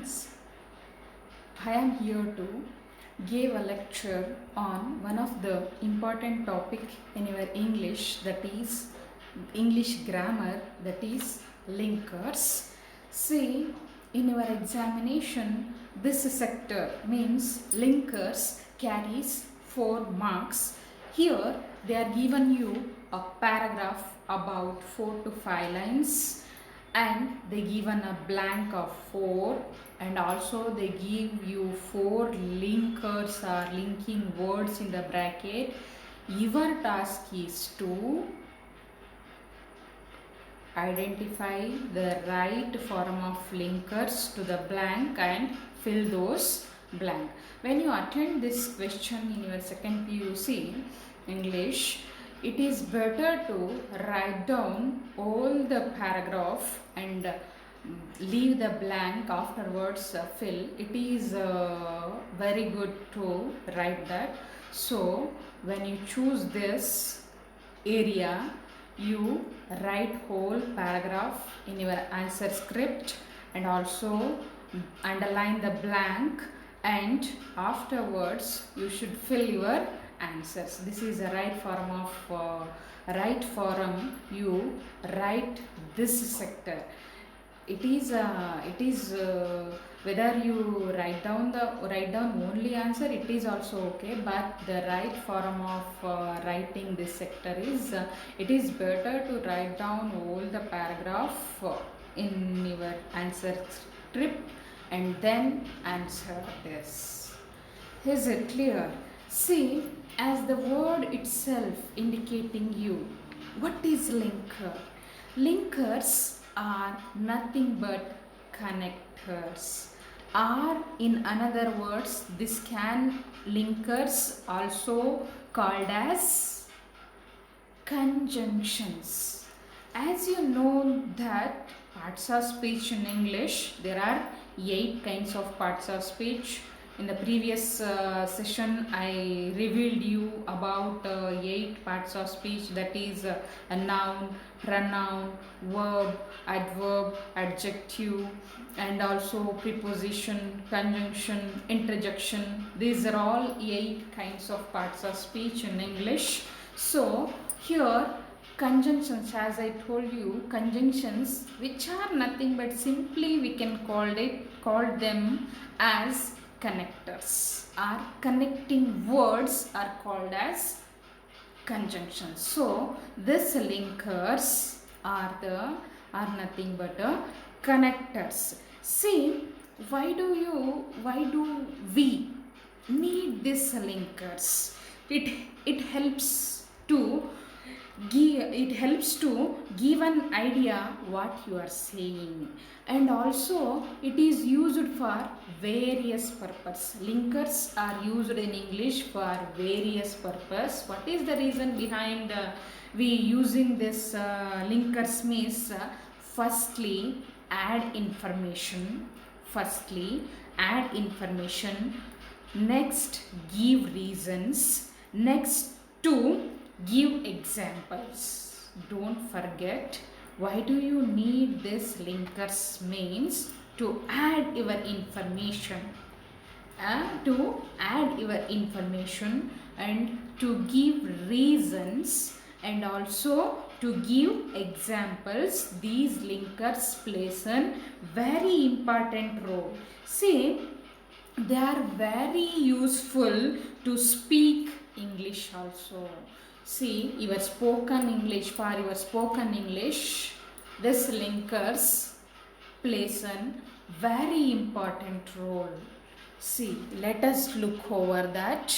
students. I am here to give a lecture on one of the important topic in your English, that is English grammar, that is linkers. See, in your examination, this sector means linkers carries 4 marks. Here they are given you a paragraph about 4 to 5 lines, and they given a blank of 4, and also they give you 4 linkers or linking words in the bracket. Your task is to identify the right form of linkers to the blank and fill those blank. When you attend this question in your second PUC English, it is better to write down all the paragraph and leave the blank afterwards fill. It is very good to write that. So when you choose this area, you write whole paragraph in your answer script and also underline the blank, and afterwards you should fill your answers. This is the right form of right forum. You write this sector. It is whether you write down only answer, it is also okay, but the right form of writing this sector is it is better to write down all the paragraph in your answer script and then answer this. Is it clear? See, as the word itself indicating you, what is linker? Linkers are nothing but connectors, or in other words, this can linkers also called as conjunctions. As you know that parts of speech in English, there are 8 kinds of parts of speech. In the previous session, I revealed you about 8 parts of speech, that is a noun, pronoun, verb, adverb, adjective, and also preposition, conjunction, interjection. These are all 8 kinds of parts of speech in English. So here conjunctions, as I told you, conjunctions which are nothing but simply we can call them as connectors, or connecting words are called as conjunctions. So this linkers are nothing but connectors. See, why do we need these linkers? It helps to give an idea what you are saying, and also it is used for various purpose. Linkers are used in English for various purpose. What is the reason behind we using this linkers means firstly add information, next give reasons, next to give examples. Don't forget, why do you need this linkers means to add your information, and to give reasons, and also to give examples. These linkers plays a very important role. See, they are very useful to speak English also. See, for your spoken English, this linkers plays a very important role. See, let us look over that.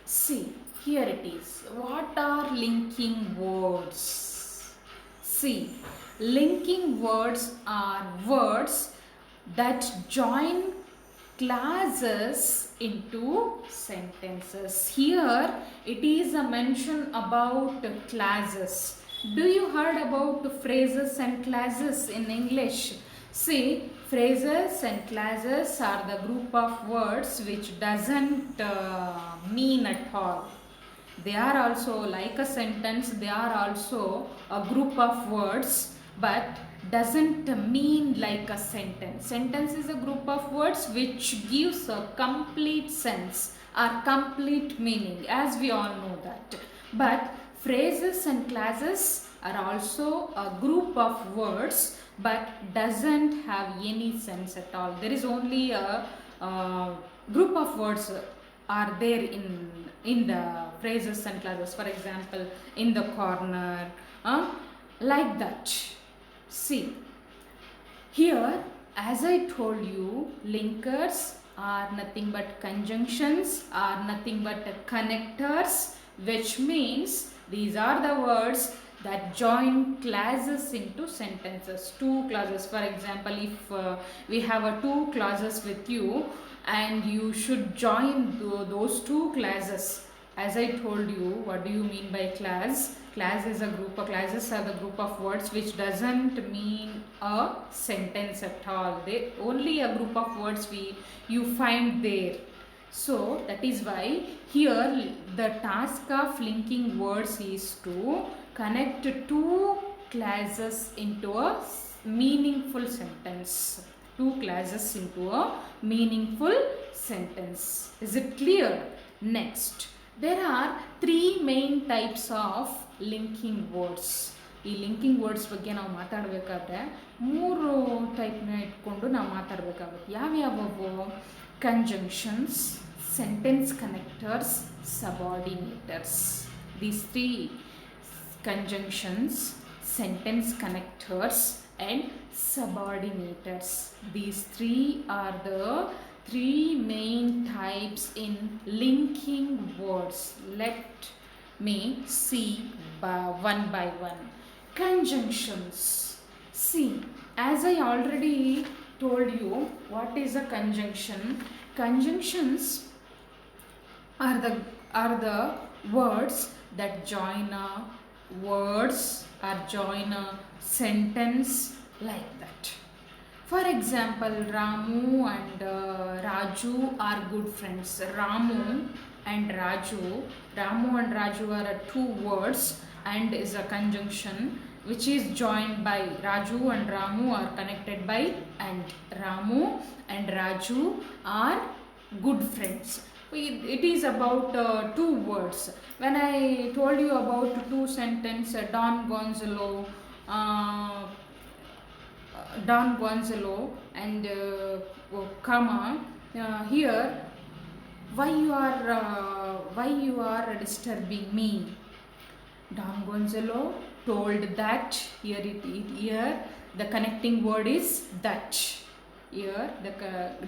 See, here it is. What are linking words? See, linking words are words that join clauses into sentences. Here it is a mention about clauses. Do you heard about phrases and clauses in English? See, phrases and clauses are the group of words which doesn't mean at all. They are also like a sentence, they are also a group of words, but doesn't mean like a sentence. Sentence is a group of words which gives a complete sense or complete meaning, as we all know that. But phrases and clauses are also a group of words but doesn't have any sense at all. There is only a group of words are there in the phrases and clauses. For example, in the corner, like that. See, here as I told you, linkers are nothing but conjunctions, are nothing but connectors, which means these are the words that join clauses into sentences. Two clauses, for example, if we have two clauses with you and you should join those two clauses. As I told you, what do you mean by clause? Clause is a group of clauses are the group of words which doesn't mean a sentence at all. They only a group of words you find there. So that is why here the task of linking words is to connect two clauses into a meaningful sentence. Two clauses into a meaningful sentence. Is it clear? Next, there are three main types of linking words. ಈ linking words ಬಗ್ಗೆ ನಾವು ಮಾತಾಡಬೇಕಾದ್ರೆ ಮೂರು ಟೈಪ್ನ ಇಟ್ಕೊಂಡು ನಾವು ಮಾತಾಡಬೇಕಾಗುತ್ತೆ. ಯಾವ್ಯಾವವು? Conjunctions, sentence connectors, subordinators. These three conjunctions, sentence connectors and subordinators. These three are the three main types in linking words. Let me see one by one. Conjunctions. See, as I already told you, what is a conjunction? Conjunctions are the words that join a words or join a sentence like that. For example, Ramu and Raju are good friends. Ramu and Raju are two words and is a conjunction which is joined by Raju and Ramu are connected by and. Ramu and Raju are good friends. It is about two words. When I told you about two sentences, Don Gonzalo and comma, here why you are disturbing me? Don Gonzalo told that. Here the connecting word is that. Here the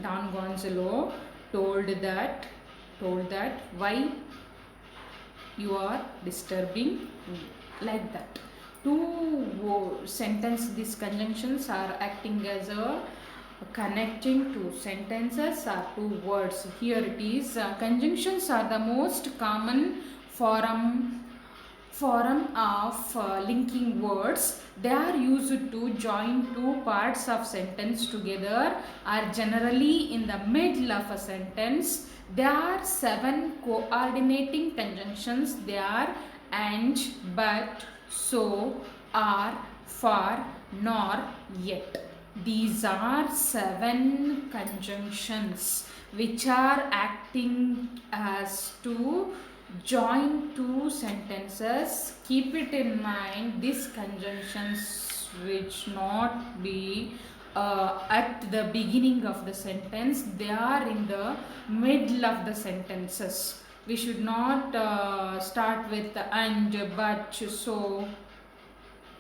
Don Gonzalo told that why you are disturbing me, like that. Two sentence, these conjunctions are acting as a connecting two sentences or two words. Here it is, conjunctions are the most common form of linking words. They are used to join two parts of sentence together, are generally in the middle of a sentence. There are 7 coordinating conjunctions. They are and, but, so, are, for, nor, yet. These are 7 conjunctions which are acting as to join two sentences. Keep it in mind, these conjunctions which not be at the beginning of the sentence, they are in the middle of the sentences. We should not start with and, but, so,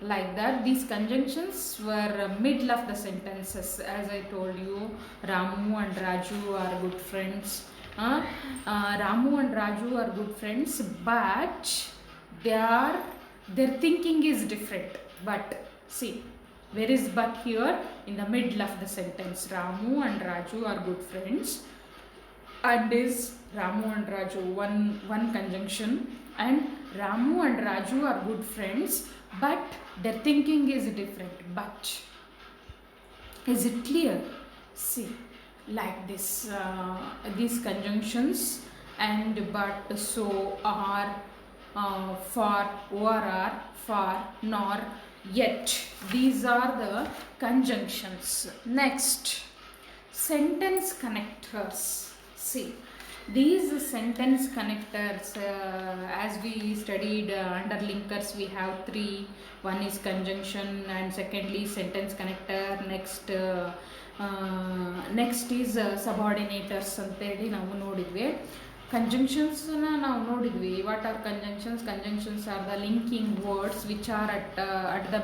like that. These conjunctions were middle of the sentences. As I told you, Ramu and Raju are good friends. Ramu and Raju are good friends, but their thinking is different. But see, where is but here? In the middle of the sentence. Ramu and Raju are good friends, and is Ramu and Raju one conjunction, and Ramu and Raju are good friends, but their thinking is different. But is it clear? See, like this, these conjunctions and, but, so, are, for, or, are, for, nor, Yet. These are the conjunctions. Next, sentence connectors. See, these sentence connectors, as we studied under linkers, we have three. One is conjunction, and secondly sentence connector. Next is subordinators ಅಂತೇಳಿ ನಾವು ನೋಡಿದ್ವಿ. ಕಂಜಂಕ್ಷನ್ಸ್ನ ನಾವು ನೋಡಿದ್ವಿ. What are conjunctions? Conjunctions are the linking words which are at the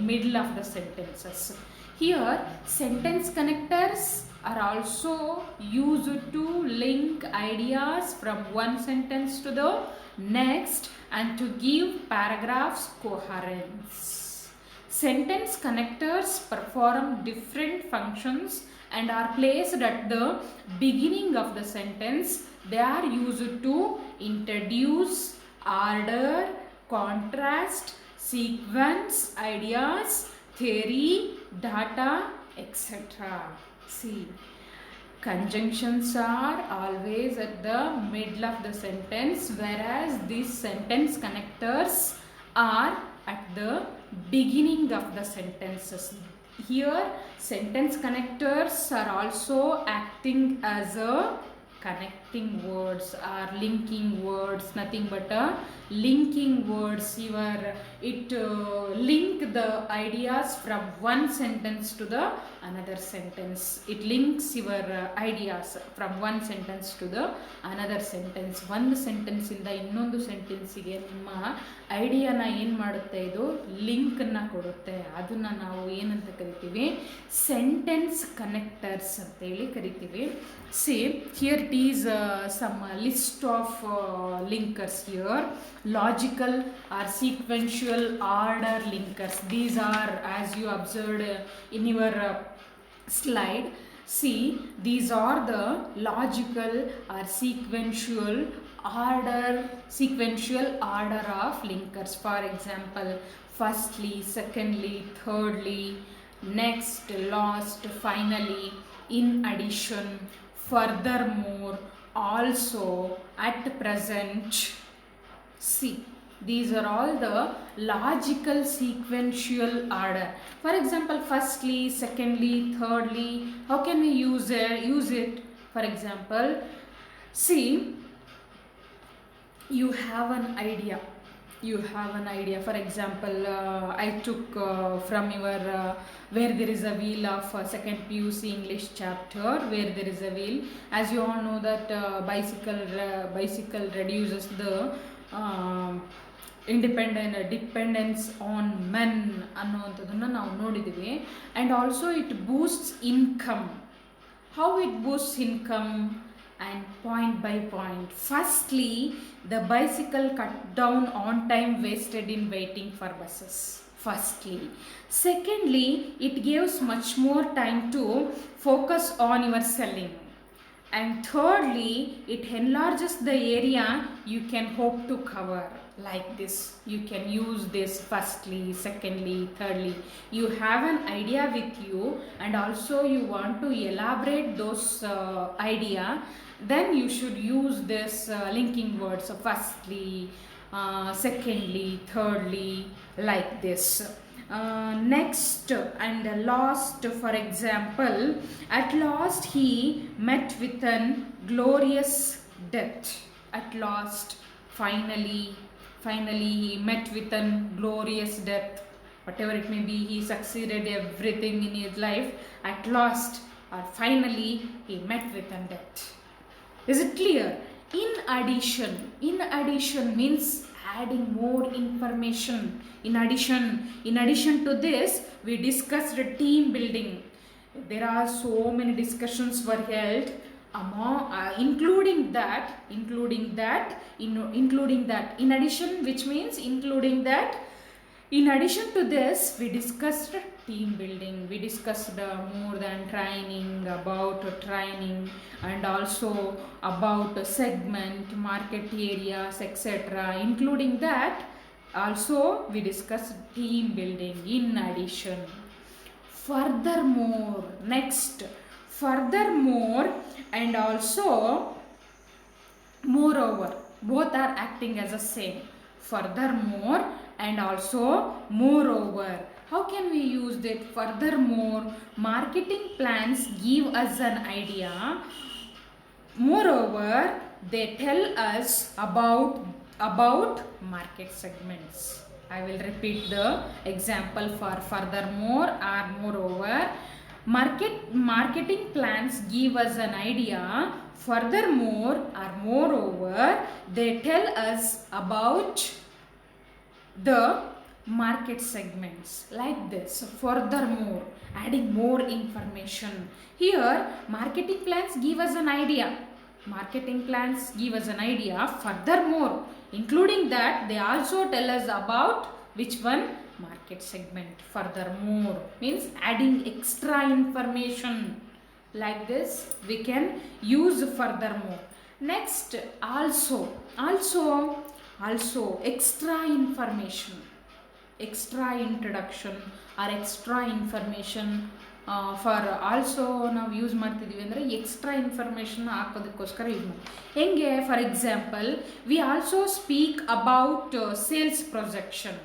middle of the sentences. Here sentence connectors are also used to link ideas from one sentence to the next and to give paragraphs coherence. Sentence connectors perform different functions and are placed at the beginning of the sentence. They are used to introduce order, contrast, sequence, ideas, theory, data, etc. See, conjunctions are always at the middle of the sentence, whereas these sentence connectors are at the beginning of the sentences. Here sentence connectors are also acting as a connecting words or linking words, nothing but a linking words. It link the ideas from one sentence to the another sentence. It links your ideas from one sentence to the another sentence. ಒಂದು ಸೆಂಟೆನ್ಸಿಂದ ಇನ್ನೊಂದು ಸೆಂಟೆನ್ಸಿಗೆ ನಿಮ್ಮ ಐಡಿಯಾನ ಏನು ಮಾಡುತ್ತೆ, ಇದು ಲಿಂಕನ್ನು ಕೊಡುತ್ತೆ. ಅದನ್ನು ನಾವು ಏನಂತ ಕರಿತೀವಿ? ಸೆಂಟೆನ್ಸ್ ಕನೆಕ್ಟರ್ಸ್ ಅಂತೇಳಿ ಕರಿತೀವಿ. C, here it is some list of linkers here. Logical or sequential order linkers. These are, as you observed in your slide. See, these are the logical or sequential order of linkers. For example, firstly, secondly, thirdly, next, last, finally, in addition, furthermore, also, at present. See, these are all the logical sequential order. For example, firstly, secondly, thirdly, how can we use it? For example, see, you have an idea. For example, I took from your where there is a wheel of second PUC English chapter, where there is a wheel. As you all know that bicycle reduces the dependence on men ಅನ್ನೋಂಥದ್ದನ್ನು ನಾವು ನೋಡಿದ್ದೀವಿ. And also it boosts income. How it boosts income? And point by point. Firstly, the bicycle cut down on time wasted in waiting for buses. Firstly. Secondly, it gives much more time to focus on your selling. And thirdly, it enlarges the area you can hope to cover. Like this, you can use this firstly, secondly, thirdly. You have an idea with you and also you want to elaborate those idea, then you should use this linking words. So firstly, secondly, thirdly, like this. Next and last, for example, at last he met with an glorious death. At last, finally he met with an glorious death. Whatever it may be, he succeeded everything in his life. At last or finally, he met with a death. Is it clear? In addition means adding more information. In addition to this, we discussed team building. There are so many discussions were held including that. In addition, which means including that. In addition to this, we discussed team building. We discussed more than about training and also about segment, market areas, etc. Including that, also we discussed team building. In addition, furthermore, next, furthermore and also moreover, both are acting as a same. Furthermore and also moreover. How can we use that? Furthermore, marketing plans give us an idea. Moreover, they tell us about market segments. I will repeat the example for furthermore or moreover. Marketing plans give us an idea. Furthermore or moreover, they tell us about the market segments, like this. Furthermore, adding more information. Here, marketing plans give us an idea. Marketing plans give us an idea. Furthermore, including that, they also tell us about which one? Market segment. Furthermore means adding extra information. Like this, we can use furthermore. Next, also extra information, extra introduction or extra information. For also ನಾವು use ಮಾಡ್ತಿದ್ದೀವಿ ಅಂದರೆ extra information ಹಾಕೋದಕ್ಕೋಸ್ಕರ use ಮಾಡಿ. ಹೆಂಗೆ? For example, we also speak about sales projection.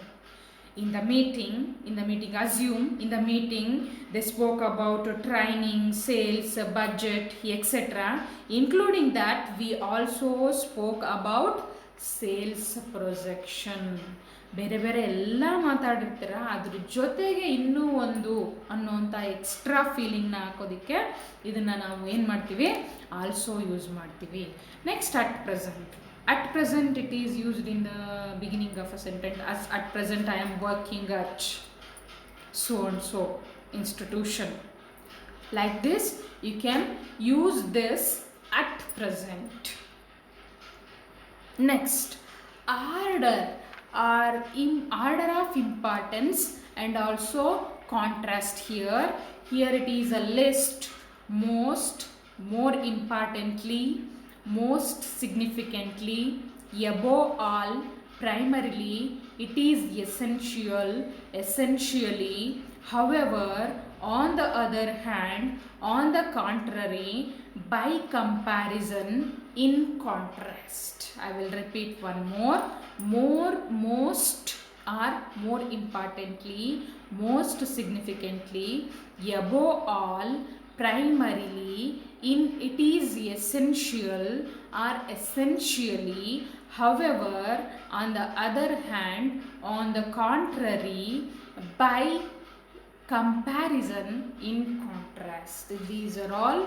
In the meeting, assume in the meeting they spoke about training, sales, budget, etc. Including that, we also spoke about sales projection. ಬೇರೆ ಬೇರೆ ಎಲ್ಲ ಮಾತಾಡಿರ್ತೀರ, ಅದ್ರ ಜೊತೆಗೆ ಇನ್ನೂ ಒಂದು ಅನ್ನೋಂಥ ಎಕ್ಸ್ಟ್ರಾ ಫೀಲಿಂಗ್ನ ಹಾಕೋದಕ್ಕೆ ಇದನ್ನು ನಾವು ಏನು ಮಾಡ್ತೀವಿ? ಆಲ್ಸೋ ಯೂಸ್ ಮಾಡ್ತೀವಿ. Next, at present. At present, it is used in the beginning of a sentence. As at present, I am working at so and so institution. Like this, you can use this at present. Next, order order of importance and also contrast. Here it is a list. Most, more importantly, most significantly, above all, primarily, it is essential, essentially, however, on the other hand, on the contrary, by comparison, in contrast. I will repeat one more. Most or more importantly, most significantly, above all, primarily, in it is essential or essentially, however, on the other hand, on the contrary, by comparison, in contrast. These are all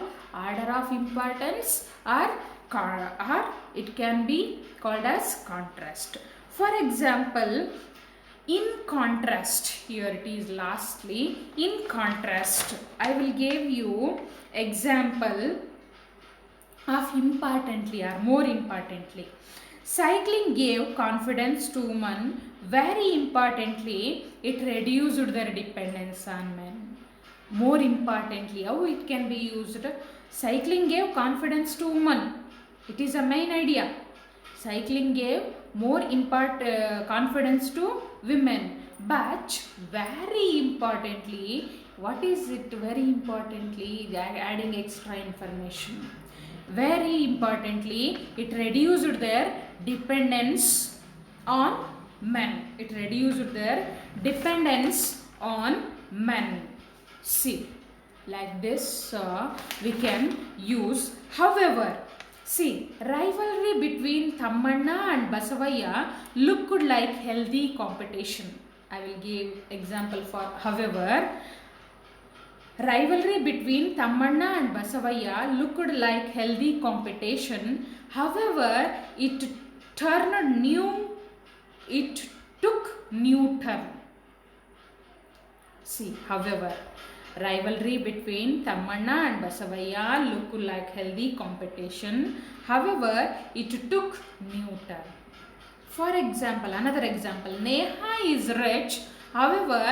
order of importance or it can be called as contrast. For example, in contrast, here it is lastly, in contrast, I will give you example of importantly or more importantly. Cycling gave confidence to women. Very importantly, it reduced their dependence on men. More importantly, how it can be used? Cycling gave confidence to women. It is a main idea. Cycling gave more confidence to women. But very importantly, what is it? Very importantly, adding extra information. Very importantly, it reduced their dependence on men. It reduced their dependence on men. See, like this we can use. However, see, rivalry between Thammanna and Basavaya looked like healthy competition. I will give example for however. Rivalry between Thammanna and Basavaya looked like healthy competition. However, it took new turn. See, however, rivalry between Thammanna and Basavaya looked like healthy competition. However, it took new turn. For example, another example, Neha is rich. However,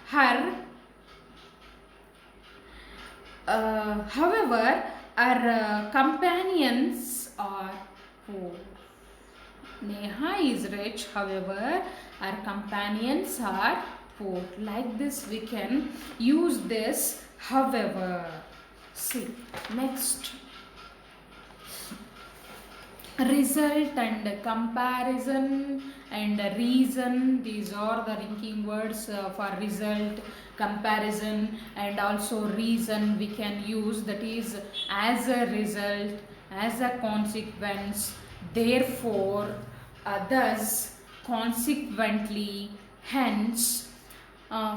her companions are poor. Neha is rich, however, her companions are poor. Like this, we can use this however. See, next, result and comparison and reason, these are the linking words for result, comparison and also reason we can use, that is as a result, as a consequence, therefore, thus, consequently, hence,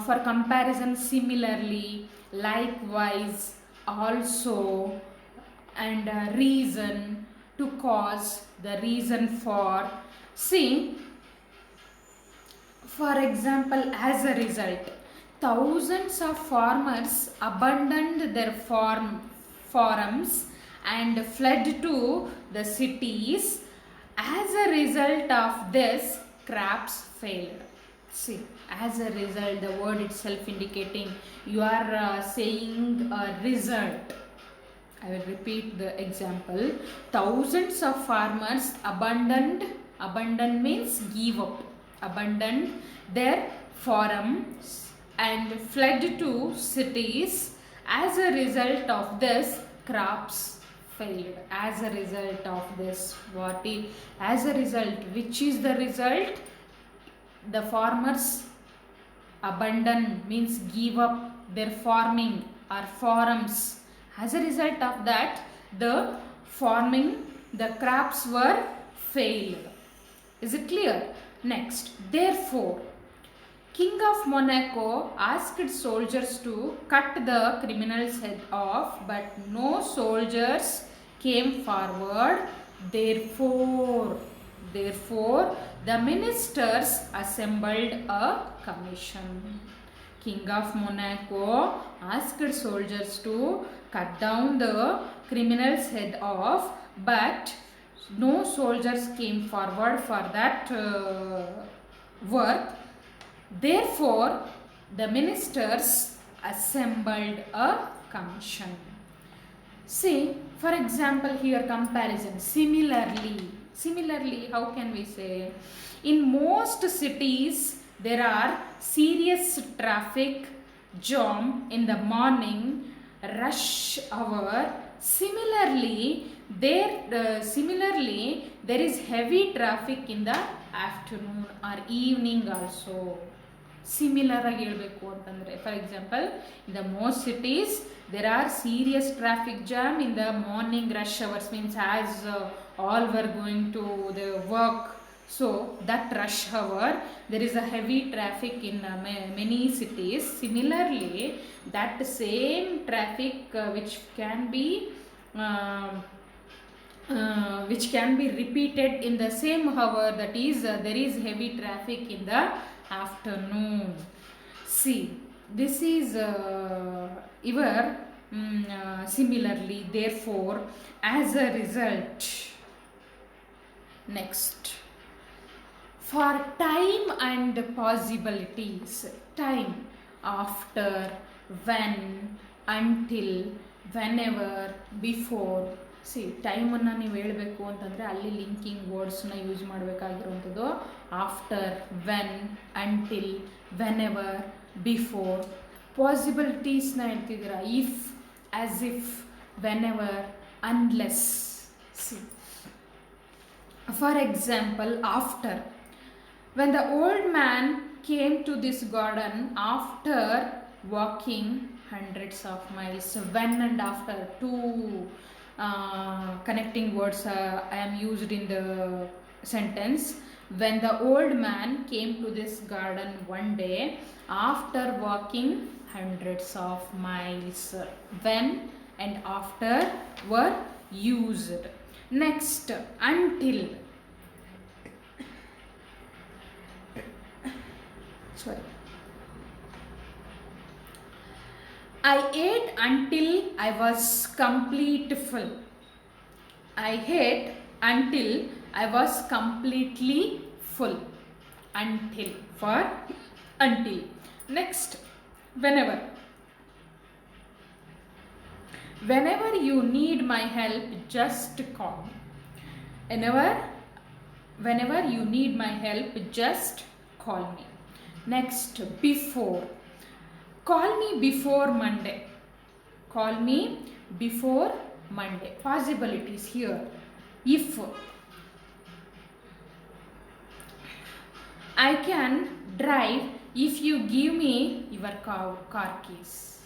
for comparison, similarly, likewise, also, and reason, to cause, the reason for. See, for example, as a result, thousands of farmers abandoned their farms and fled to the cities. As a result of this, crops failed. See, as a result, the word itself indicating you are saying a result. I will repeat the example. Thousands of farmers abandoned means give up, abandoned their farms and fled to cities. As a result of this, crops failed. As a result of this, as a result, which is the result? The farmers abandon means give up their farming or farms. As a result of that, the crops were failed. Is it clear? Next, therefore, King of Monaco asked soldiers to cut the criminal's head off, but no soldiers came forward. Therefore, the ministers assembled a commission. King of Monaco asked soldiers to cut down the criminal's head off, but no soldiers came forward for that work. Therefore, the ministers assembled a commission. See, for example, here comparison. Similarly, how can we say? In most cities, there are serious traffic jam in the morning rush hour. Similarly, there is heavy traffic in the afternoon or evening also. Similar ಆಗಿ ಹೇಳಬೇಕು ಅಂತಂದರೆ, for example, in the most cities there are serious traffic jam in the morning rush hours, means as all were going to the work, so that rush hour there is a heavy traffic in many cities. Similarly, that same traffic which can be repeated in the same hour, that is there is heavy traffic in the afternoon. See, this is similarly, therefore, as a result. Next, for time and possibilities. Time, after, when, until, whenever, before. See ಟೈಮನ್ನು ನೀವು ಹೇಳಬೇಕು ಅಂತಂದರೆ ಅಲ್ಲಿ linking ವರ್ಡ್ಸ್ನ use ಮಾಡಬೇಕಾಗಿರುವಂಥದ್ದು. After, when, until, whenever, before. ಪಾಸಿಬಿಲಿಟೀಸ್ನ ಹೇಳ್ತಿದ್ದೀರಾ, if, as if, whenever, unless. See, for example, after. When the old man came to this garden after walking hundreds of miles. When and after, two connecting words I am used in the sentence. When the old man came to this garden one day after walking hundreds of miles. When and after were used. Next, until. Sorry. I ate until I was completely full. I ate until I was completely full. Until, for until. Next, whenever. Whenever you need my help, just call me. Whenever you need my help, just call me. Next, before. Call me before Monday. Call me before Monday. Possibilities here. If, I can drive if you give me your car keys.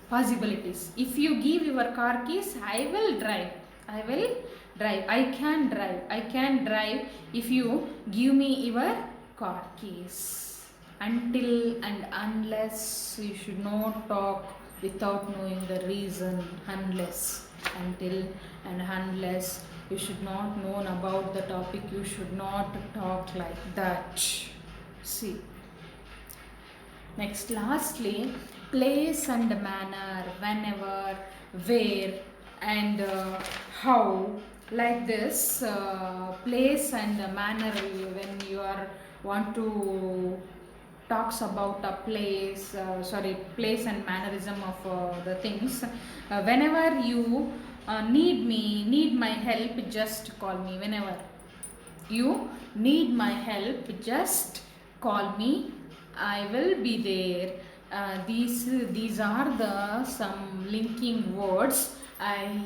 Possibilities. If you give your car keys, I will drive. I will drive. I can drive. I can drive if you give me your car keys. Until and unless, you should not talk without knowing the reason. Unless, until and unless, you should not know about the topic, you should not talk like that. See, next, lastly, place and manner, whenever, where, and how. Like this, place and manner, when you are want to talks about a place, place and mannerism of the things. Whenever you need my help, just call me. Whenever you need my help, just call me. I will be there. These are the some linking words I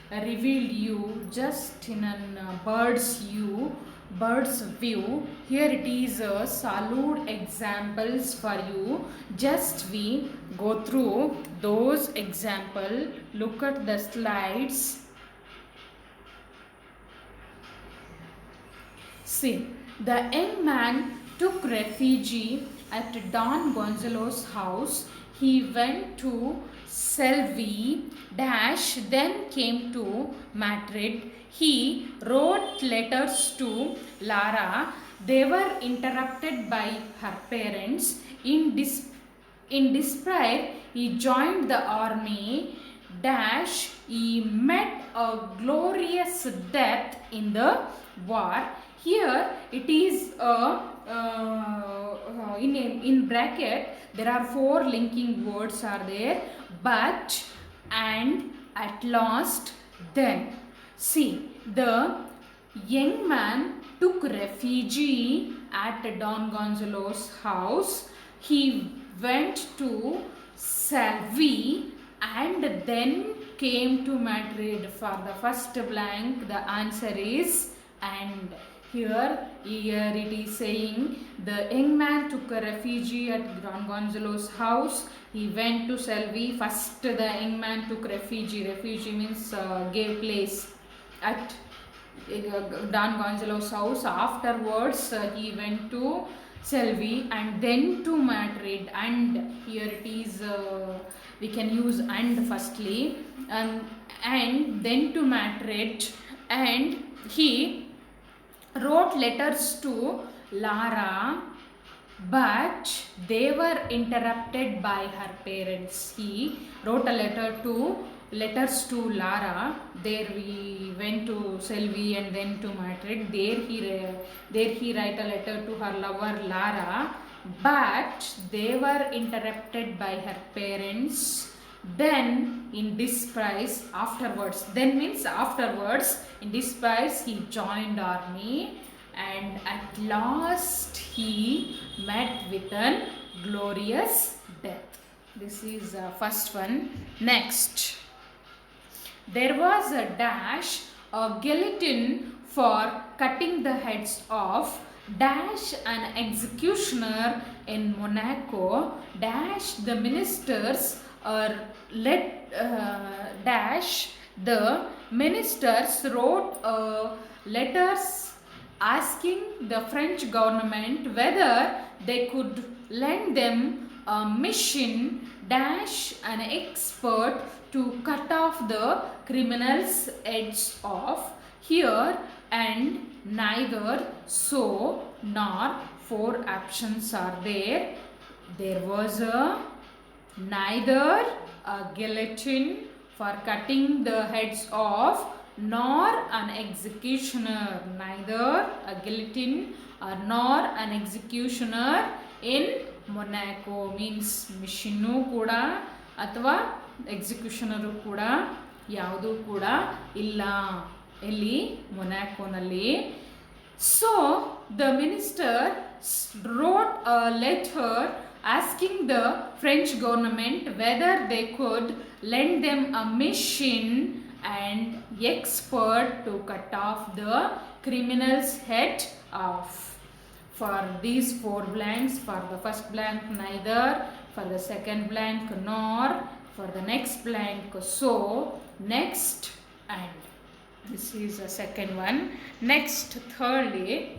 revealed you just in a bird's view. Here it is a salute examples for you. Just we go through those example. Look at the slides. See, the young man took refuge at Don Gonzalo's house. He went to Selvi dash, then came to Madrid. He wrote letters to Lara. They were interrupted by her parents. In despair, he joined the army. Dash, he met a glorious death in the war. Here it is in bracket there are 4 linking words are there: but, and, at last, then. See, the young man took refuge at Don Gonzalo's house. He went to Salvi and then came to Madrid. For the first blank, the answer is and. Here it is saying the young man took a refuge at Don Gonzalo's house. He went to Selvi. First, the young man took refuge. Refuge means gave place at Don Gonzalo's house. Afterwards, he went to Selvi and then to Madrid. And here it is, we can use and firstly, and then to Madrid. And he wrote letters to Lara, but they were interrupted by her parents. He wrote a letters to Lara. There we went to Selvi and then to Madrid. There he write a letter to her lover Lara, but they were interrupted by her parents. Then in disguise, afterwards, then means afterwards, in disguise he joined army, and at last he met with an glorious death. This is first one. Next, there was a dash, a guillotine for cutting the heads off. Dash, an executioner in Monaco. Dash, the ministers dash, the ministers wrote letters asking the French government whether they could lend them a machine. Dash, an expert to cut off the criminals' heads off. Here and neither, so, nor, 4 options are there. There was a neither a guillotine for cutting the heads off, nor an executioner. Neither a guillotine nor an executioner in Monaco. Means machine kuda athwa executioner kuda yaudu kuda illa elli Monaco nalli. So the minister wrote a letter asking the French government whether they could lend them a machine and expert to cut off the criminal's head off. For these 4 blanks, for the first blank neither, for the second blank nor, for the next blank so, next and. This is the second one. Next, thirdly,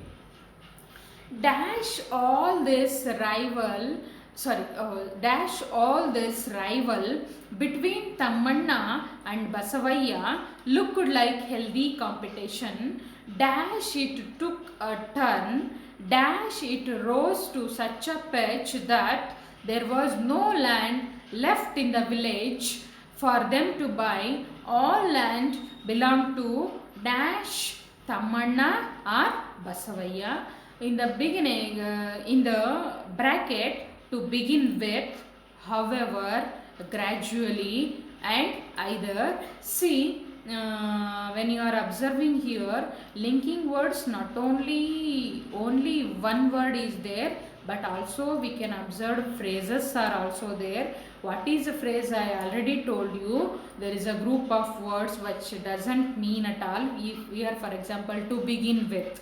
dash all this rival between Tammanna and Basavaya looked like healthy competition. Dash it took a turn. Dash it rose to such a pitch that there was no land left in the village for them to buy. All land belonged to dash Tammanna or Basavaya. In the beginning, in the bracket, to begin with, however, gradually and either. See, when you are observing here, linking words, not only one word is there, but also we can observe phrases are also there. What is a phrase? I already told you. There is a group of words which doesn't mean at all. Here, for example, to begin with.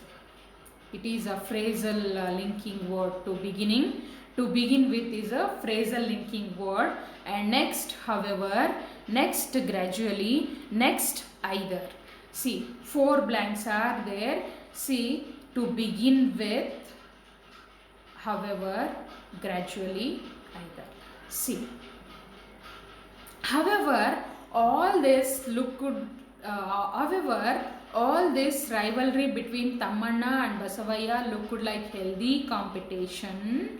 It is a phrasal linking word. To begin with is a phrasal linking word. And next, however, next gradually, next either. See, 4 blanks are there. See, to begin with, however, gradually, either. See, however, all this all this rivalry between Tammanna and Basavaya looked like healthy competition.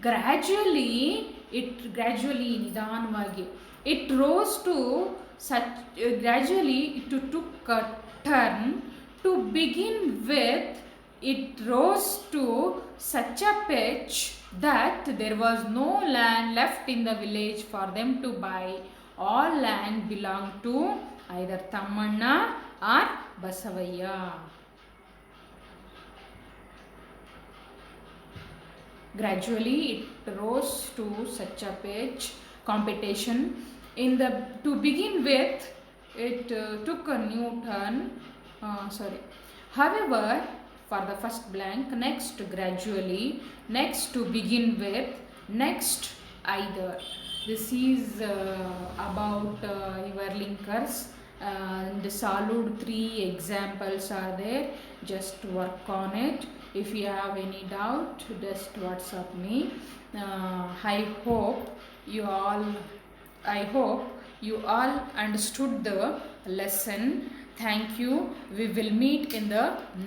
Gradually, nidanavagi, it rose to such, gradually it took a turn. To begin with, it rose to such a pitch that there was no land left in the village for them to buy. All land belonged to either Tammanna or Basavaya. Gradually it rose to such a pitch, competition. To begin with, it took a new turn. However, for the first blank, next gradually, next to begin with, next either. This is about your linkers. The solid 3 examples are there. Just work on it. If you have any doubt, just WhatsApp me. I hope you all understood the lesson. Thank you. We will meet in the next